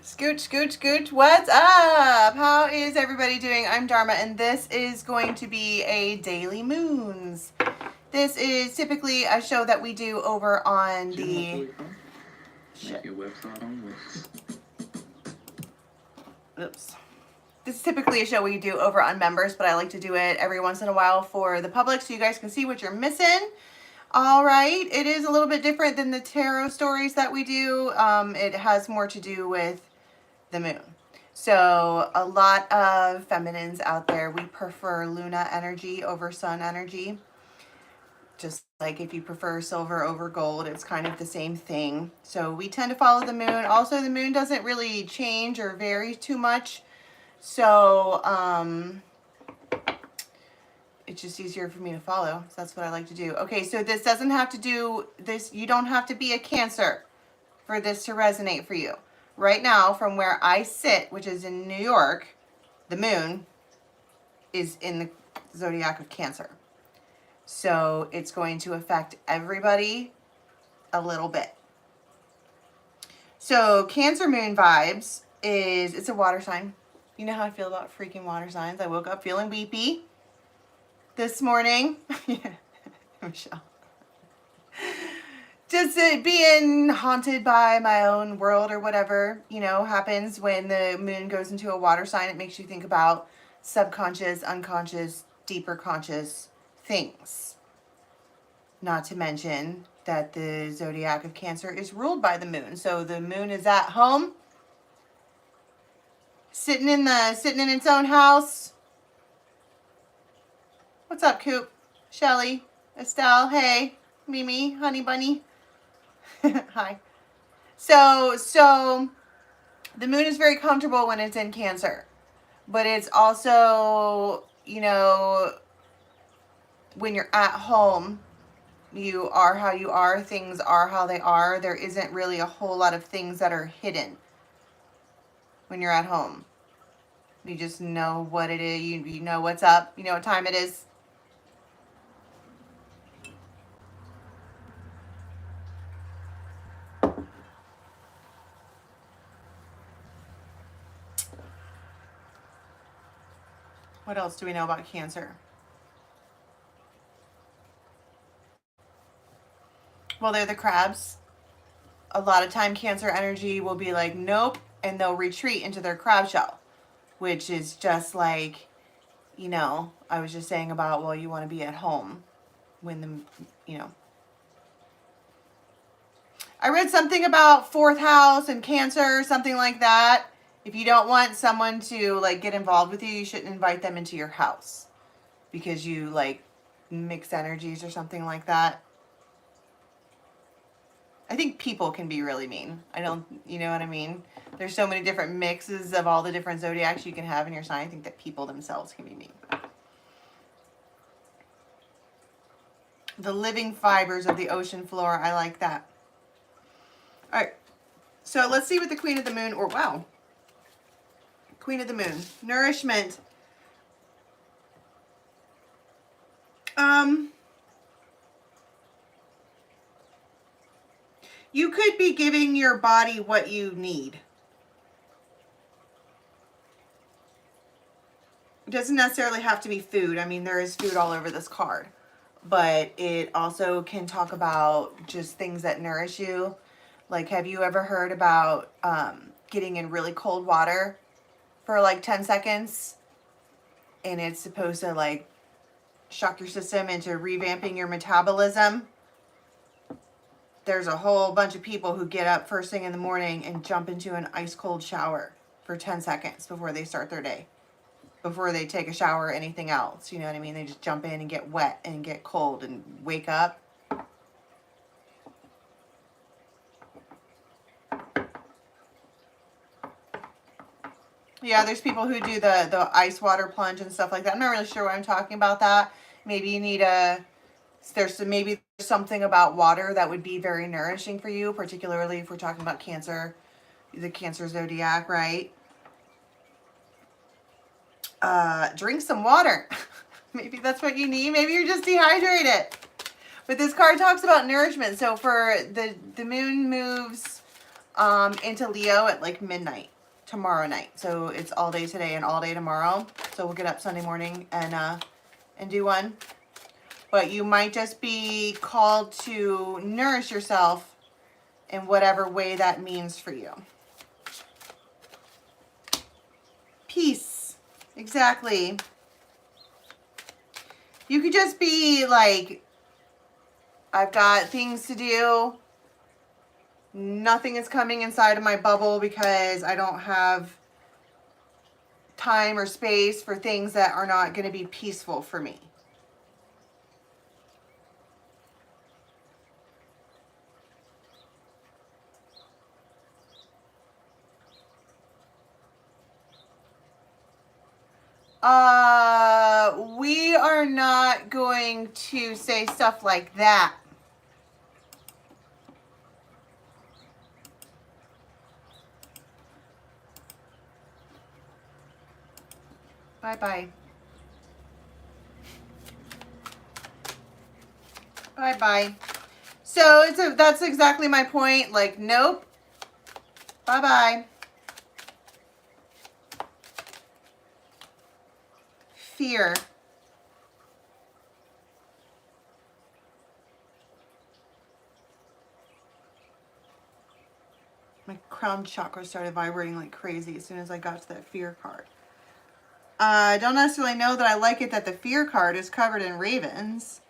Scoot, scoot, scoot. What's up? How is everybody doing? I'm Dharma, and this is going to be a daily moons. This is typically a show that we do over on the... Oops. This is typically a show we do over on members, but I like to do it every once in a while for the public so you guys can see what you're missing. All right. It is a little bit different than the tarot stories that we do. It has more to do with the moon. So a lot of feminines out there, we prefer Luna energy over sun energy. Just like if you prefer silver over gold, it's kind of the same thing. So we tend to follow the moon. Also, the moon doesn't really change or vary too much. So it's just easier for me to follow. So that's what I like to do. Okay, so this doesn't have to do this. You don't have to be a Cancer for this to resonate for you. Right now, from where I sit, which is in New York, the moon is in the zodiac of Cancer. So it's going to affect everybody a little bit. So Cancer moon vibes is, it's a water sign. You know how I feel about freaking water signs. I woke up feeling weepy this morning. Yeah, Michelle. Just being haunted by my own world or whatever, you know, happens when the moon goes into a water sign. It makes you think about subconscious, unconscious, deeper conscious things. Not to mention that the zodiac of Cancer is ruled by the moon. So the moon is at home, sitting in its own house. What's up, Coop? Shelly, Estelle, hey, Mimi, Honey Bunny. Hi. So the moon is very comfortable when it's in Cancer, but it's also, you know, when you're at home, you are how you are, things are how they are. There isn't really a whole lot of things that are hidden when you're at home. You just know what it is, you know what's up, you know what time it is. What else do we know about Cancer? Well, they're the crabs. A lot of time Cancer energy will be like, nope, and they'll retreat into their crab shell, which is just like, you know, I was just saying about, well, you want to be at home when the, you know. I read something about fourth house and Cancer, something like that. If you don't want someone to like get involved with you, you shouldn't invite them into your house because you like mix energies or something like that. I think people can be really mean. You know what I mean? There's so many different mixes of all the different zodiacs you can have in your sign. I think that people themselves can be mean. The living fibers of the ocean floor. I like that. All right. So let's see what the Queen of the Moon, or wow. Queen of the Moon. Nourishment. You could be giving your body what you need. It doesn't necessarily have to be food. I mean, there is food all over this card. But it also can talk about just things that nourish you. Like, have you ever heard about getting in really cold water for like 10 seconds? And it's supposed to like shock your system into revamping your metabolism. There's a whole bunch of people who get up first thing in the morning and jump into an ice cold shower for 10 seconds before they start their day. Before they take a shower or anything else. You know what I mean? They just jump in and get wet and get cold and wake up. Yeah, there's people who do the ice water plunge and stuff like that. I'm not really sure why I'm talking about that. Maybe you need maybe there's something about water that would be very nourishing for you, particularly if we're talking about Cancer, the Cancer zodiac, right? Drink some water. Maybe that's what you need. Maybe you're just dehydrated. But this card talks about nourishment. So for the moon moves into Leo at like midnight. tomorrow night. So it's all day today and all day tomorrow. So we'll get up Sunday morning and do one. But you might just be called to nourish yourself in whatever way that means for you. Peace. Exactly. You could just be like, I've got things to do. Nothing is coming inside of my bubble because I don't have time or space for things that are not going to be peaceful for me. We are not going to say stuff like that. Bye-bye. Bye-bye. So that's exactly my point. Like, nope. Bye-bye. Fear. My crown chakra started vibrating like crazy as soon as I got to that fear card. I don't necessarily know that I like it that the fear card is covered in ravens.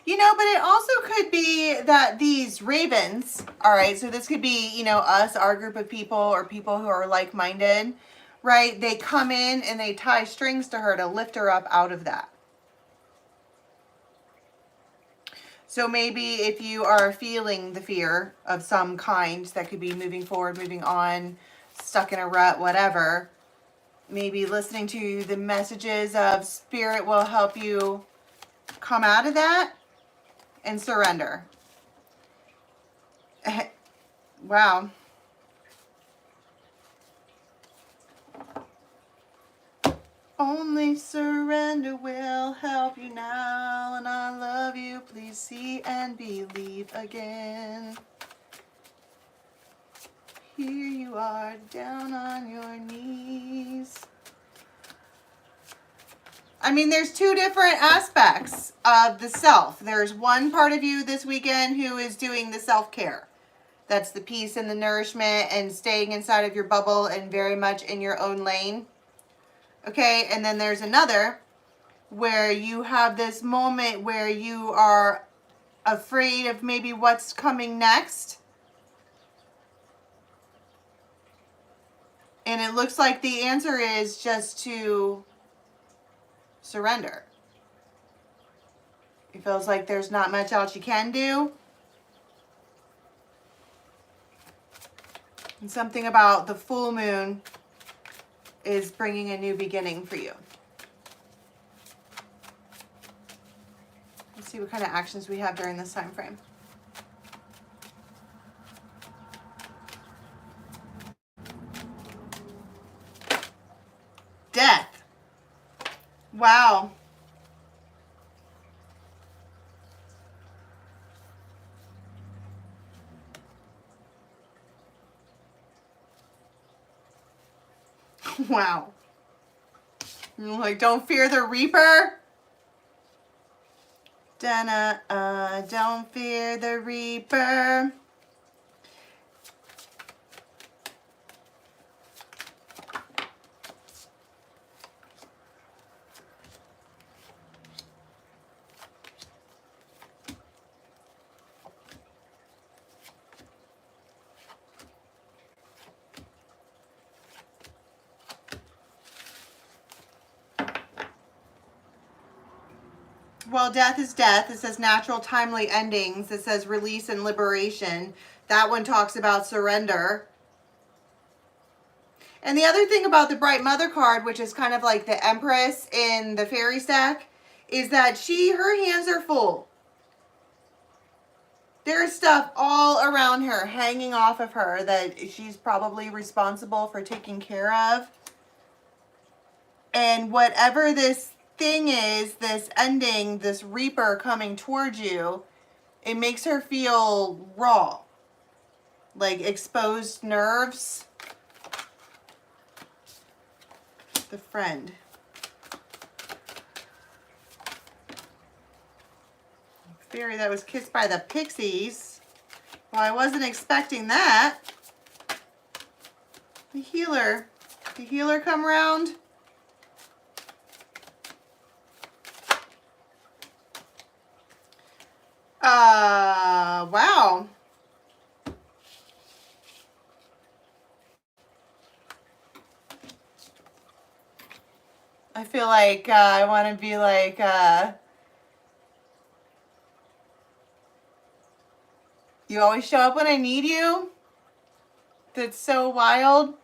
You know, but it also could be that these ravens, all right, so this could be, you know, us, our group of people, or people who are like-minded, right? They come in and they tie strings to her to lift her up out of that. So maybe if you are feeling the fear of some kind, that could be moving forward, moving on, stuck in a rut, whatever, maybe listening to the messages of spirit will help you come out of that and surrender. Wow. Only surrender will help you now, and I love you. Please see and believe again. Here you are, down on your knees. I mean, there's two different aspects of the self. There's one part of you this weekend who is doing the self-care. That's the peace and the nourishment and staying inside of your bubble and very much in your own lane. Okay, and then there's another where you have this moment where you are afraid of maybe what's coming next. And it looks like the answer is just to surrender. It feels like there's not much else you can do. And something about the full moon is bringing a new beginning for you. Let's see what kind of actions we have during this time frame. Death. Wow. Wow. You're like, don't fear the reaper. Don't fear the reaper. Well, death is death. It says natural, timely endings. It says release and liberation. That one talks about surrender. And the other thing about the Bright Mother card, which is kind of like the Empress in the fairy stack, is that her hands are full. There's stuff all around her, hanging off of her, that she's probably responsible for taking care of. And whatever this thing is, this ending, this reaper coming towards you, it makes her feel raw, like exposed nerves. The Friend. Fairy that was kissed by the pixies. Well, I wasn't expecting that. The Healer. The Healer come around. Wow. I feel like I want to be like, you always show up when I need you. That's so wild.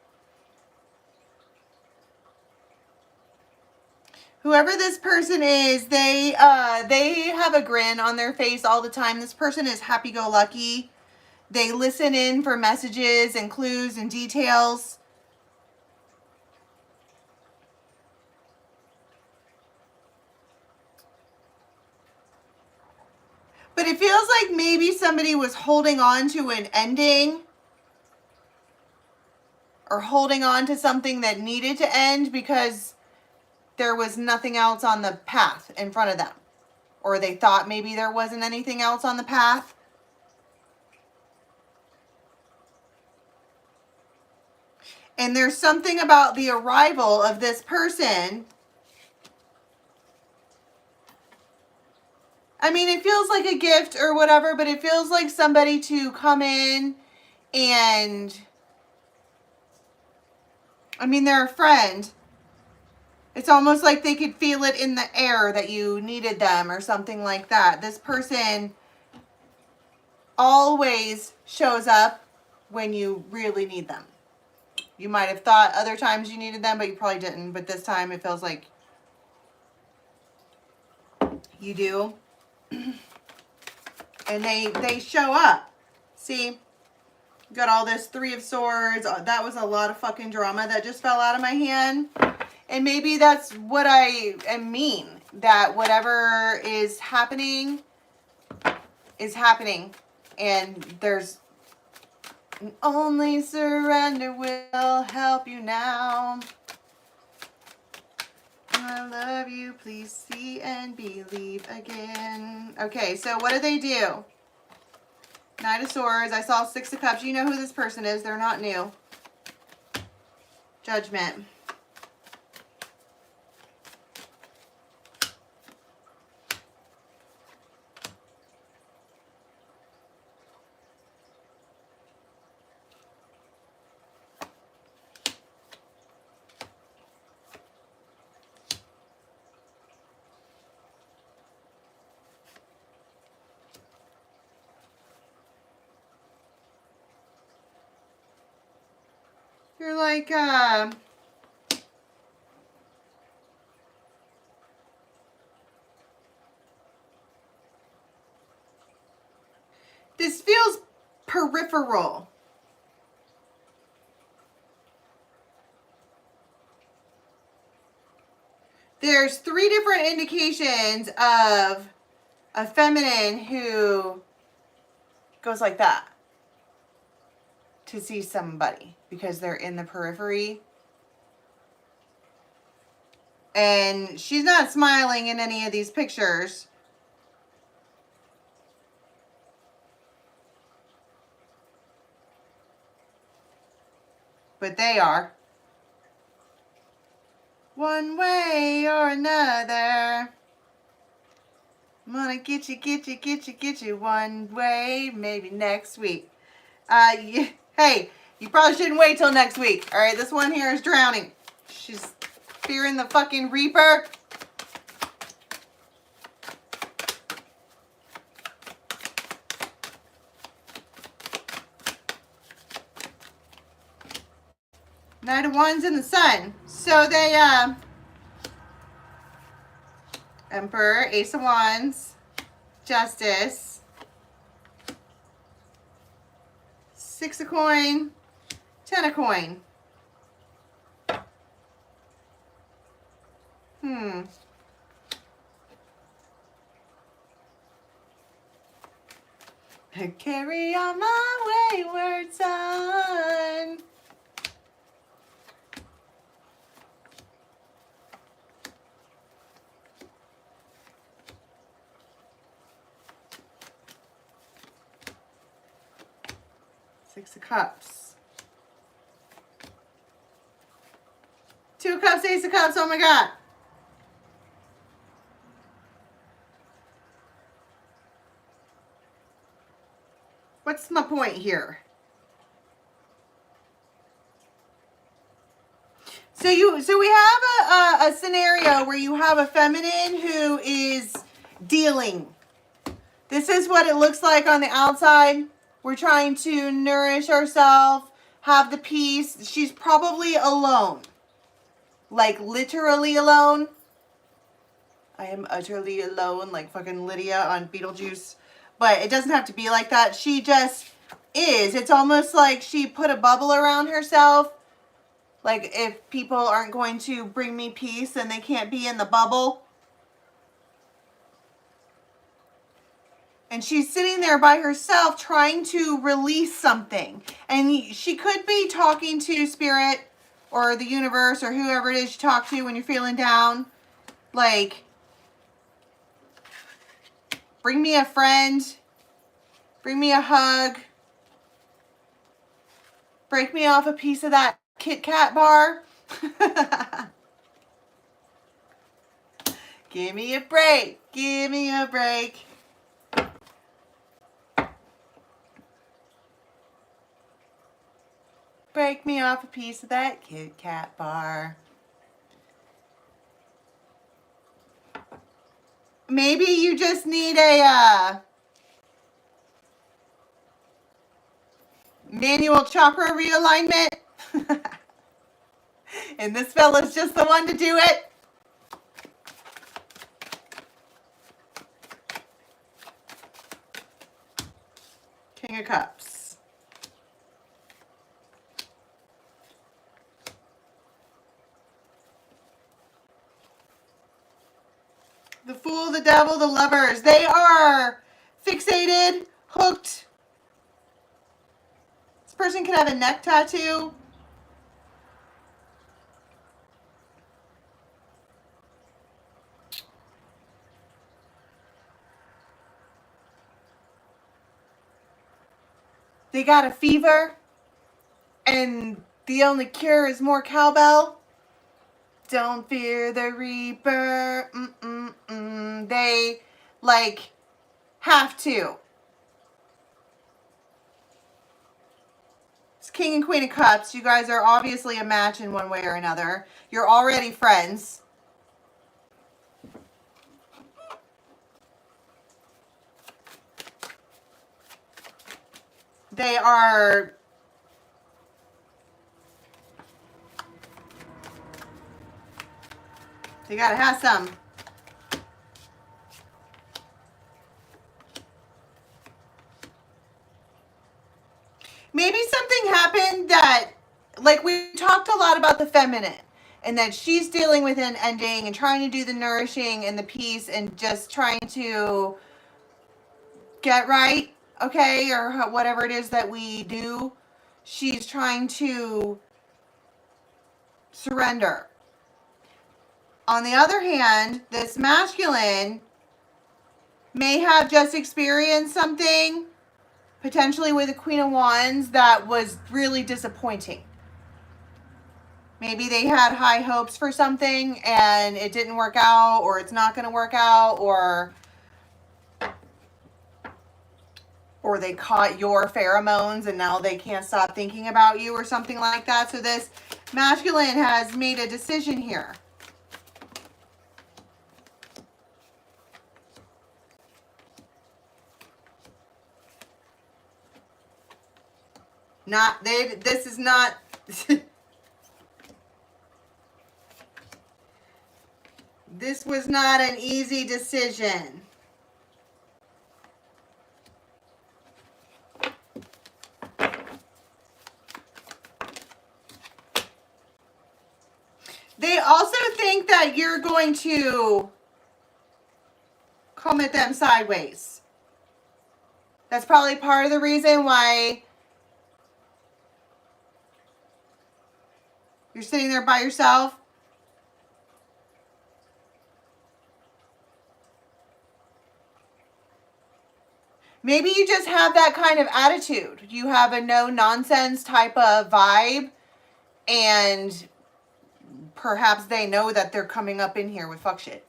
Whoever this person is, they have a grin on their face all the time. This person is happy-go-lucky. They listen in for messages and clues and details. But it feels like maybe somebody was holding on to an ending or holding on to something that needed to end because there was nothing else on the path in front of them. Or they thought maybe there wasn't anything else on the path. And there's something about the arrival of this person. I mean, it feels like a gift or whatever, but it feels like somebody to come in and, I mean, they're a friend. It's almost like they could feel it in the air that you needed them or something like that. This person always shows up when you really need them. You might have thought other times you needed them, but you probably didn't. But this time it feels like you do. And they show up. See? Got all this Three of Swords. That was a lot of fucking drama that just fell out of my hand. And maybe that's what I mean. That whatever is happening is happening. And there's only surrender will help you now. I love you. Please see and believe again. Okay, so what do they do? Knight of Swords. I saw Six of Cups. You know who this person is. They're not new. Judgment. You're like, this feels peripheral. There's 3 different indications of a feminine who goes like that to see somebody because they're in the periphery. And she's not smiling in any of these pictures. But they are. One way or another. I'm gonna get you one way, maybe next week. Hey, you probably shouldn't wait till next week. All right, this one here is drowning. She's fearing the fucking reaper. Knight of Wands in the Sun. So they, Emperor, Ace of Wands, Justice, Six of Coin, Ten of Coin. Carry on my wayward son. Six of Cups. Two of Cups, Ace of Cups, oh my God. What's my point here? So we have a scenario where you have a feminine who is dealing. This is what it looks like on the outside. We're trying to nourish ourselves, have the peace. She's probably alone. Like literally alone. I am utterly alone, like fucking Lydia on Beetlejuice. But it doesn't have to be like that. She just is. It's almost like she put a bubble around herself. Like if people aren't going to bring me peace, then they can't be in the bubble. And she's sitting there by herself trying to release something. And she could be talking to Spirit or the universe or whoever it is you talk to when you're feeling down. Like, bring me a friend. Bring me a hug. Break me off a piece of that Kit Kat bar. Give me a break. Give me a break. Break me off a piece of that Kit Kat bar. Maybe you just need a manual chakra realignment. And this fella's just the one to do it. King of Cups. The Fool, the Devil, the Lovers. They are fixated, hooked. This person could have a neck tattoo. They got a fever, and the only cure is more cowbell. Don't fear the reaper. They, like, have to. It's King and Queen of Cups. You guys are obviously a match in one way or another. You're already friends. They are... They gotta have some. Maybe something happened that, like, we talked a lot about the feminine and that she's dealing with an ending and trying to do the nourishing and the peace and just trying to get right, okay, or whatever it is that we do. She's trying to surrender. On the other hand, this masculine may have just experienced something, potentially with the Queen of Wands, that was really disappointing. Maybe they had high hopes for something and it didn't work out, or it's not going to work out, or they caught your pheromones and now they can't stop thinking about you or something like that. So this masculine has made a decision here. This is not... This was not an easy decision. They also think that you're going to come at them sideways. That's probably part of the reason why you're sitting there by yourself. Maybe you just have that kind of attitude. You have a no-nonsense type of vibe, and perhaps they know that they're coming up in here with fuck shit,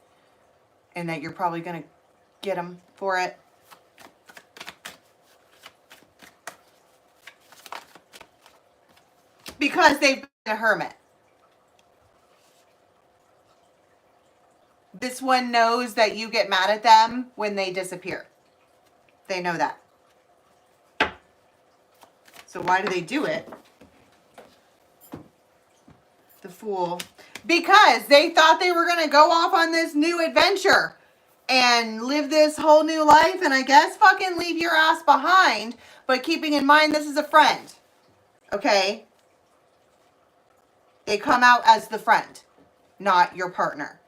and that you're probably going to get them for it. Because they've been a hermit. This one knows that you get mad at them when they disappear. They know that. So why do they do it? The Fool. Because they thought they were going to go off on this new adventure and live this whole new life, and I guess fucking leave your ass behind, but keeping in mind this is a friend. Okay? They come out as the friend, not your partner.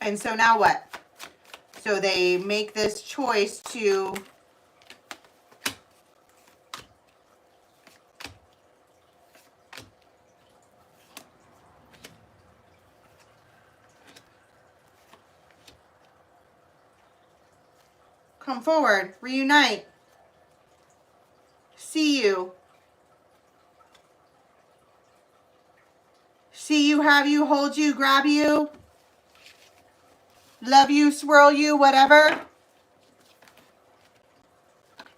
And so now what? So they make this choice to come forward, reunite, see you, have you, hold you, grab you, love you, swirl you, whatever.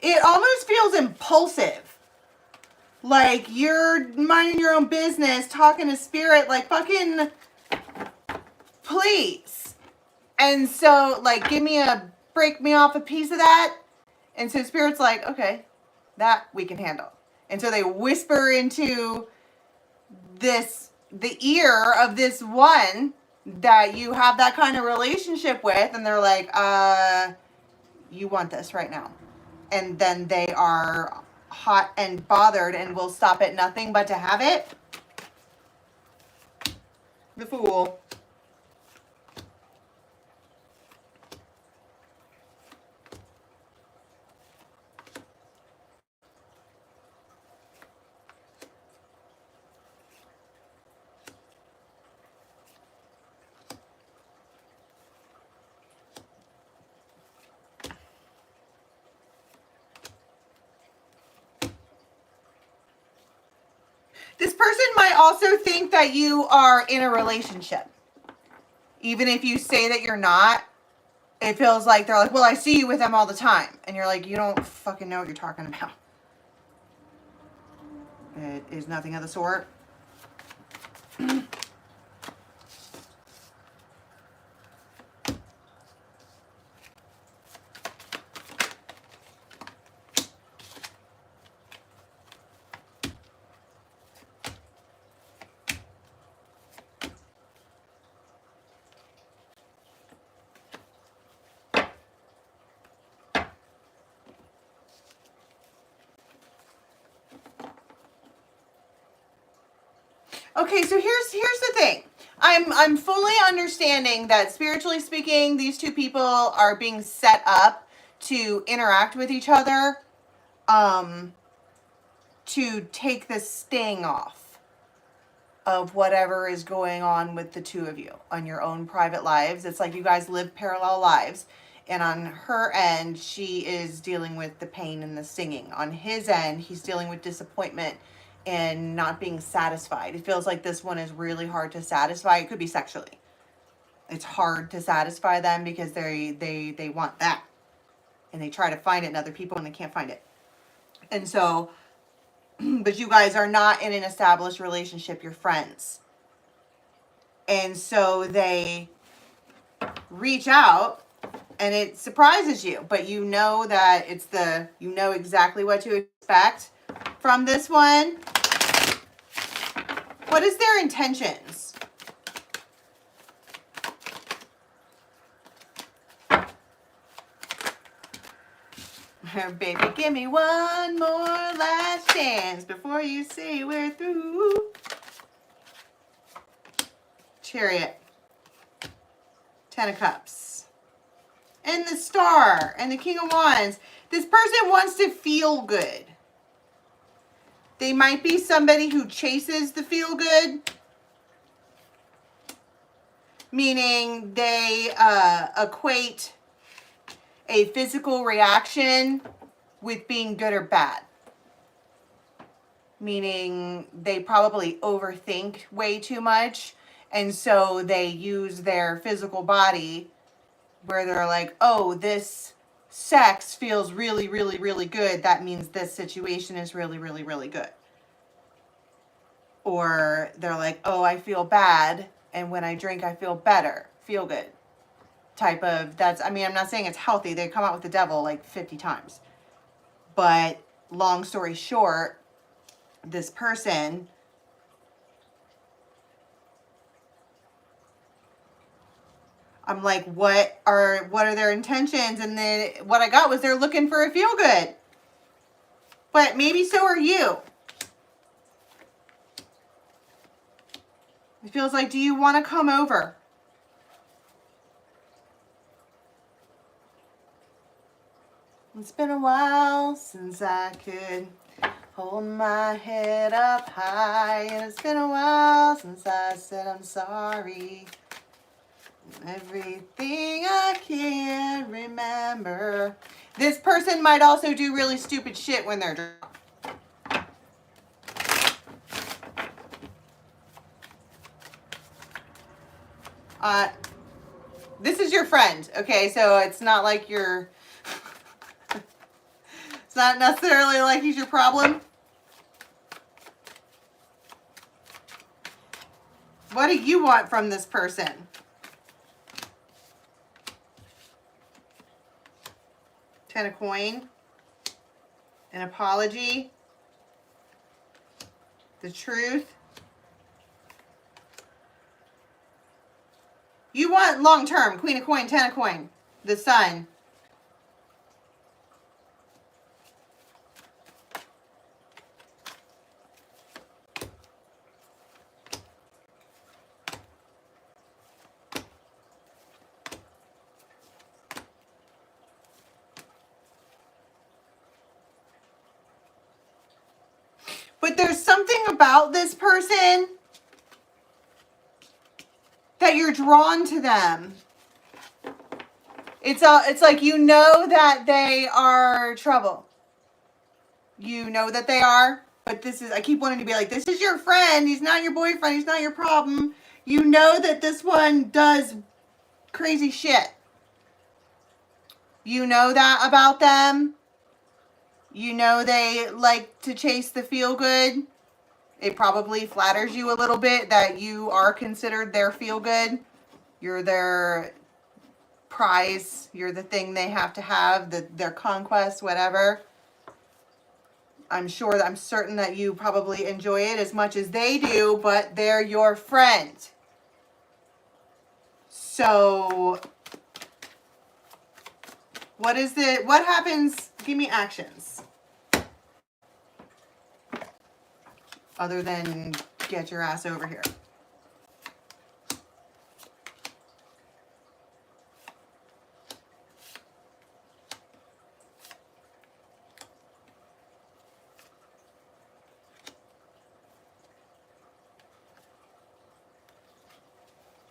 It almost feels impulsive. Like you're minding your own business, talking to spirit, like fucking please. And so like break me off a piece of that. And so spirit's like, okay, that we can handle. And so they whisper into the ear of this one that you have that kind of relationship with, and they're like, you want this right now. And then they are hot and bothered and will stop at nothing but to have it. The Fool. This person might also think that you are in a relationship. Even if you say that you're not, it feels like they're like, well, I see you with them all the time. And you're like, you don't fucking know what you're talking about. It is nothing of the sort. Okay, so here's the thing. I'm fully understanding that spiritually speaking, these two people are being set up to interact with each other, to take the sting off of whatever is going on with the two of you on your own private lives. It's like you guys live parallel lives. And on her end, she is dealing with the pain and the stinging. On his end, he's dealing with disappointment and not being satisfied. It feels like this one is really hard to satisfy. It could be sexually. It's hard to satisfy them because they want that. And they try to find it in other people and they can't find it. And so, but you guys are not in an established relationship. You're friends. And so they reach out and it surprises you. But you know that you know exactly what to expect from this one. What is their intentions? Baby, give me one more last chance before you say we're through. Chariot. 10 of Cups. and the Star and the King of Wands. This person wants to feel good. They might be somebody who chases the feel good, meaning they equate a physical reaction with being good or bad. Meaning they probably overthink way too much, and so they use their physical body where they're like, oh, this sex feels really, really, really good. That means this situation is really, really, really good. Or they're like, oh, I feel bad, and when I drink, I feel better. Feel good. Type of, that's, I mean, I'm not saying it's healthy. They come out with the devil like 50 times. But long story short, this person I'm like, what are their intentions? And then what I got was they're looking for a feel good. But maybe so are you. It feels like, do you want to come over? It's been a while since I could hold my head up high, and it's been a while since I said I'm sorry. Everything I can remember. This person might also do really stupid shit when they're drunk. This is your friend, okay? So it's not like you're... It's not necessarily like he's your problem. What do you want from this person? Ten of coin. An apology. The truth. You want long term. Queen of coin, ten of coin. The sun. But there's something about this person that you're drawn to them. It's like you know that they are trouble. You know that they are, but this is, I keep wanting to be like, this is your friend. He's not your boyfriend. He's not your problem. You know that this one does crazy shit. You know that about them. You know they like to chase the feel good. It probably flatters you a little bit that you are considered their feel good. You're their prize. You're the thing they have to have, their conquest, whatever. I'm certain that you probably enjoy it as much as they do, but they're your friend. So what happens? Give me actions. Other than get your ass over here.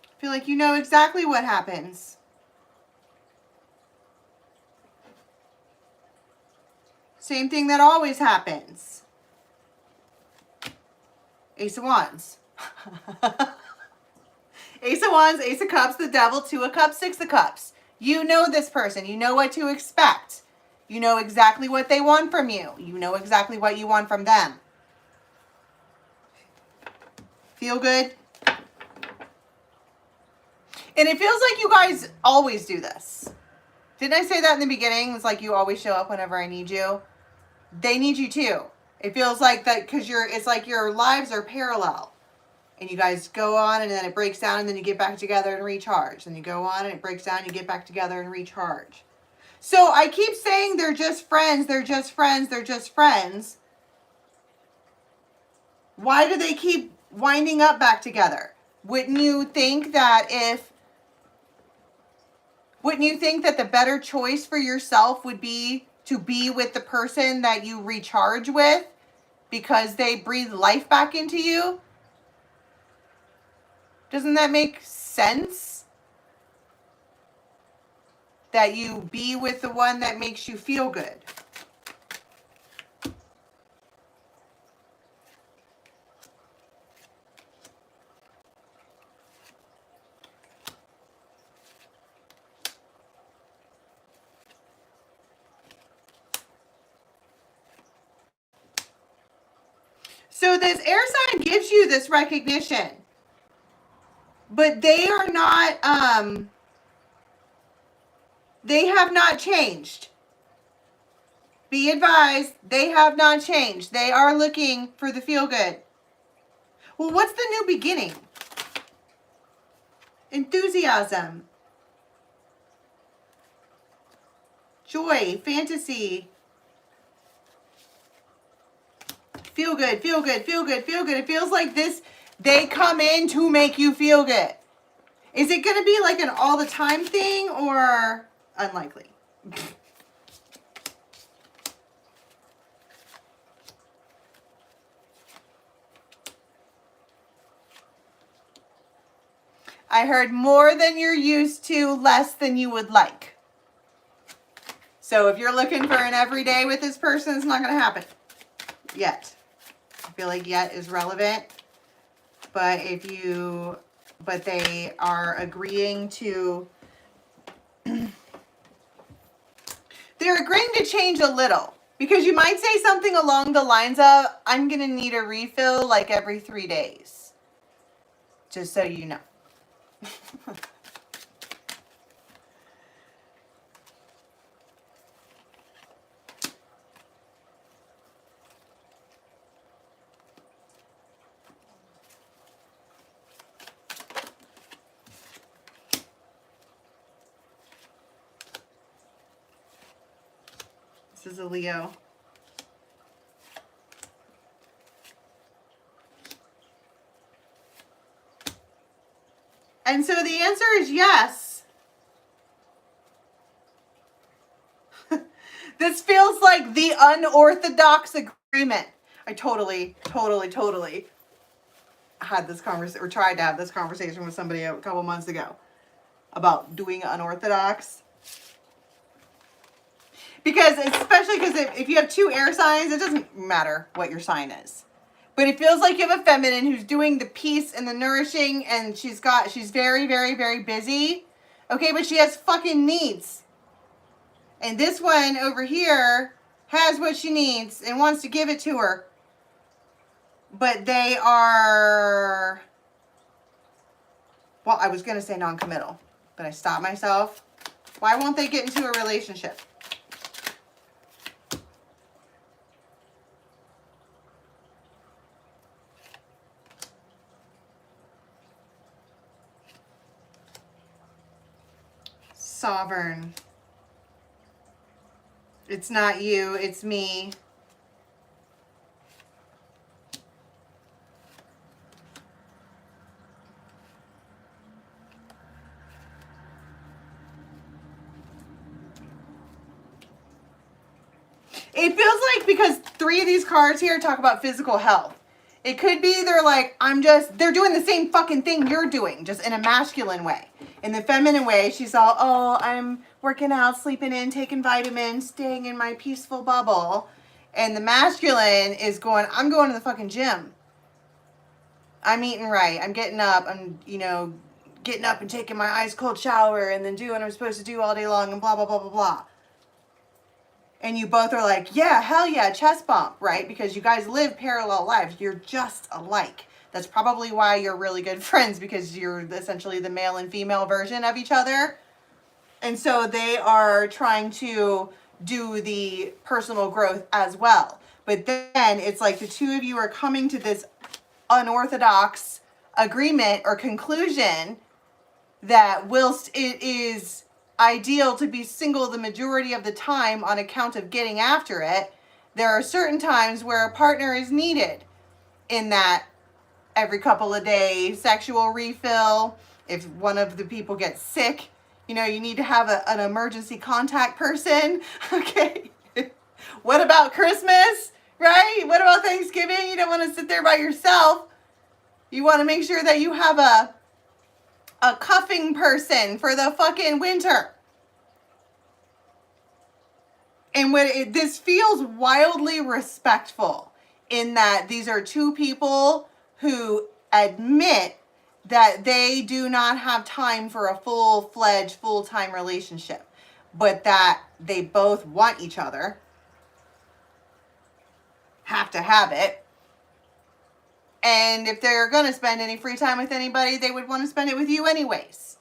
I feel like you know exactly what happens. Same thing that always happens. Ace of Wands. Ace of Wands, Ace of Cups, the Devil, Two of Cups, Six of Cups. You know this person. You know what to expect. You know exactly what they want from you. You know exactly what you want from them. Feel good? And it feels like you guys always do this. Didn't I say that in the beginning? It's like you always show up whenever I need you. They need you too. It feels like that because it's like your lives are parallel. And you guys go on and then it breaks down and then you get back together and recharge. And you go on and it breaks down and you get back together and recharge. So I keep saying they're just friends, they're just friends, they're just friends. Why do they keep winding up back together? Wouldn't you think that if Wouldn't you think that the better choice for yourself would be to be with the person that you recharge with because they breathe life back into you? Doesn't that make sense? That you be with the one that makes you feel good. So this air sign gives you this recognition, but they are not, they have not changed. Be advised, they have not changed. They are looking for the feel good. Well, what's the new beginning? Enthusiasm. Joy, fantasy. Feel good, feel good, feel good, feel good. It feels like this, they come in to make you feel good. Is it going to be like an all the time thing or unlikely? I heard more than you're used to, less than you would like. So if you're looking for an everyday with this person, it's not going to happen yet. I feel like yet is relevant, but but they are agreeing to, they're agreeing to change a little, because you might say something along the lines of, I'm going to need a refill like every 3 days, just so you know. This is a Leo. And so the answer is yes. This feels like the unorthodox agreement. I totally had this conversation, or tried to have this conversation with somebody a couple months ago about doing unorthodox. Because, especially because if you have 2 air signs, it doesn't matter what your sign is. But it feels like you have a feminine who's doing the peace and the nourishing, and she's very, very, very busy. Okay, but she has fucking needs. And this one over here has what she needs and wants to give it to her. But they are, well, I was going to say non-committal, but I stopped myself. Why won't they get into a relationship? Sovereign. It's not you, it's me. It feels like, because 3 of these cards here talk about physical health. It could be they're like, they're doing the same fucking thing you're doing, just in a masculine way. In the feminine way, she's all, oh, I'm working out, sleeping in, taking vitamins, staying in my peaceful bubble. And the masculine is going, I'm going to the fucking gym. I'm eating right. I'm getting up. I'm, getting up and taking my ice cold shower and then doing what I'm supposed to do all day long and blah, blah, blah, blah, blah. And you both are like, yeah, hell yeah, chest bump, right? Because you guys live parallel lives. You're just alike. That's probably why you're really good friends, because you're essentially the male and female version of each other. And so they are trying to do the personal growth as well. But then it's like the 2 of you are coming to this unorthodox agreement or conclusion that whilst it is ideal to be single the majority of the time on account of getting after it, there are certain times where a partner is needed in that every couple of days sexual refill. If one of the people gets sick, You know, you need to have an emergency contact person. Okay. What about Christmas? Right? What about Thanksgiving? You don't want to sit there by yourself. You want to make sure that you have a cuffing person for the fucking winter. And this feels wildly respectful in that these are two people who admit that they do not have time for a full-fledged, full-time relationship, but that they both want each other, have to have it. And if they're going to spend any free time with anybody, they would want to spend it with you anyways.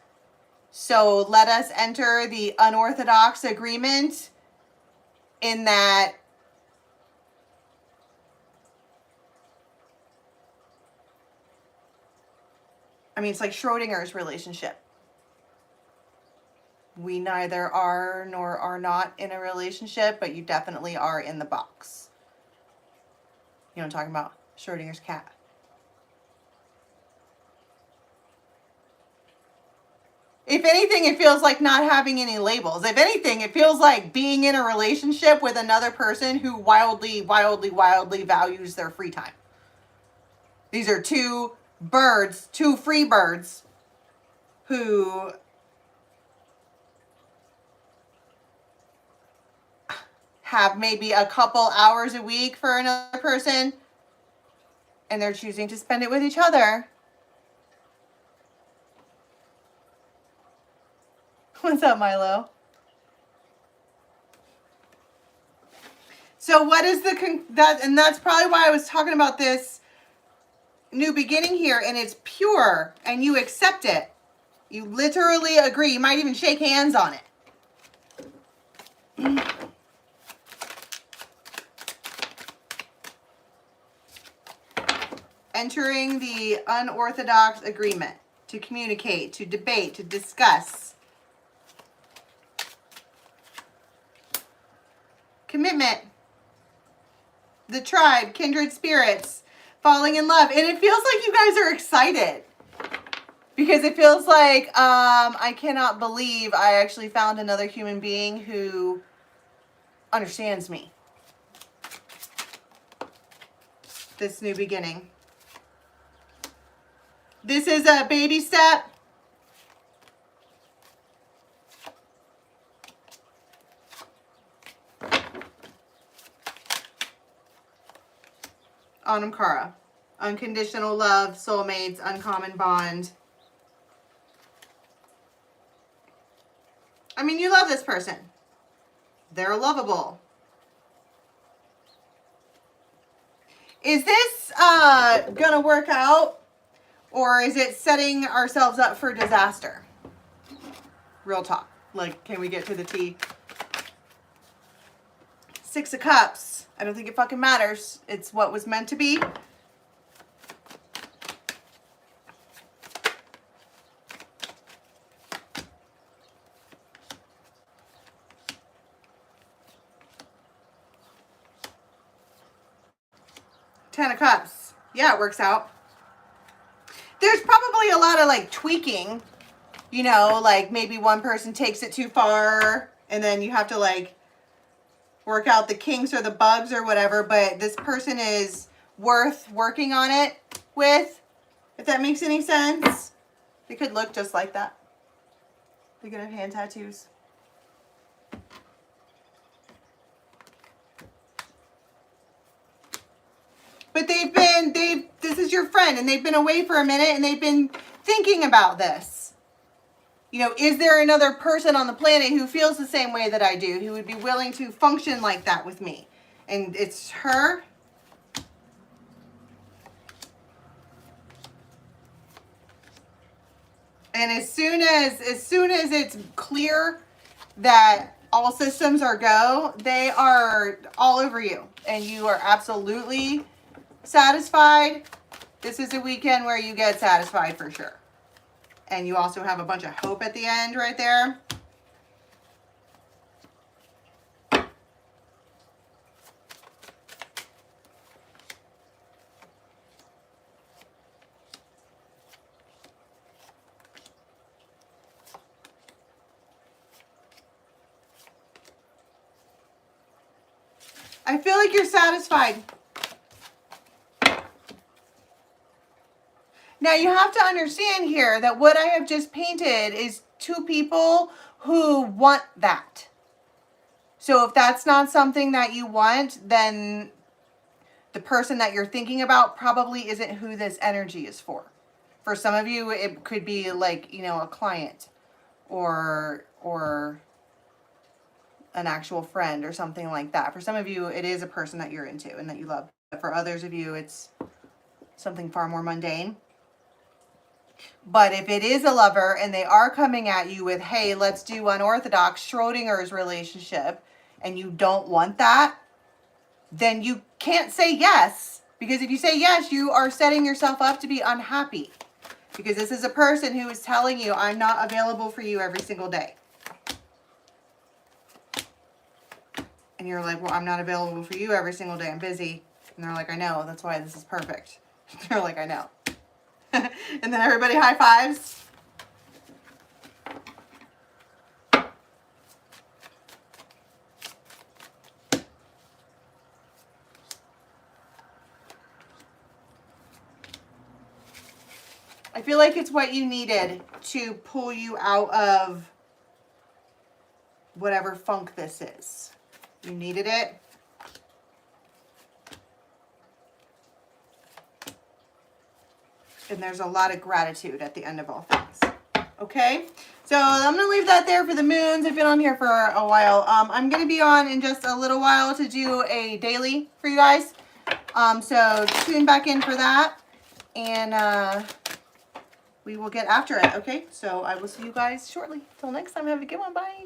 So let us enter the unorthodox agreement in that I mean, it's like Schrodinger's relationship. We neither are nor are not in a relationship, but you definitely are in the box. You know what I'm talking about? Schrodinger's cat. If anything, it feels like not having any labels. If anything, it feels like being in a relationship with another person who wildly, wildly, wildly values their free time. These are two birds, two free birds, who have maybe a couple hours a week for another person, and they're choosing to spend it with each other. What's up, Milo? So what is and that's probably why I was talking about this new beginning here, and it's pure, and you accept it. You literally agree. You might even shake hands on it. Entering the unorthodox agreement to communicate, to debate, to discuss. Commitment. The tribe, kindred spirits, falling in love. And it feels like you guys are excited. Because it feels like, I cannot believe I actually found another human being who understands me. This new beginning. This is a baby step. Anamkara. Unconditional love, soulmates, uncommon bond. I mean, you love this person. They're lovable. Is this gonna work out? Or is it setting ourselves up for disaster? Real talk. Like, can we get to the tea? Six of Cups. I don't think it fucking matters. It's what was meant to be. Ten of Cups. Yeah, it works out. There's probably a lot of like tweaking, you know, like maybe one person takes it too far and then you have to like work out the kinks or the bugs or whatever, but this person is worth working on it with, if that makes any sense. They could look just like that. They could have hand tattoos. But this is your friend and they've been away for a minute and they've been thinking about this. You know, is there another person on the planet who feels the same way that I do, who would be willing to function like that with me? And it's her. And as soon as it's clear that all systems are go, they are all over you. And you are absolutely satisfied. This is a weekend where you get satisfied for sure. And you also have a bunch of hope at the end right there. I feel like you're satisfied. Now you have to understand here that what I have just painted is two people who want that. So if that's not something that you want, then the person that you're thinking about probably isn't who this energy is for. For some of you, it could be like, you know, a client or an actual friend or something like that. For some of you, it is a person that you're into and that you love. But for others of you, it's something far more mundane. But if it is a lover and they are coming at you with, hey, let's do unorthodox Schrodinger's relationship, and you don't want that, then you can't say yes. Because if you say yes, you are setting yourself up to be unhappy. Because this is a person who is telling you, I'm not available for you every single day. And you're like, well, I'm not available for you every single day. I'm busy. And they're like, I know. That's why this is perfect. They're like, I know. And then everybody high fives. I feel like it's what you needed to pull you out of whatever funk this is. You needed it. And there's a lot of gratitude at the end of all things. Okay, so I'm going to leave that there for the moons. I've been on here for a while. I'm going to be on in just a little while to do a daily for you guys. So tune back in for that. And we will get after it. Okay, so I will see you guys shortly. Till next time, have a good one. Bye.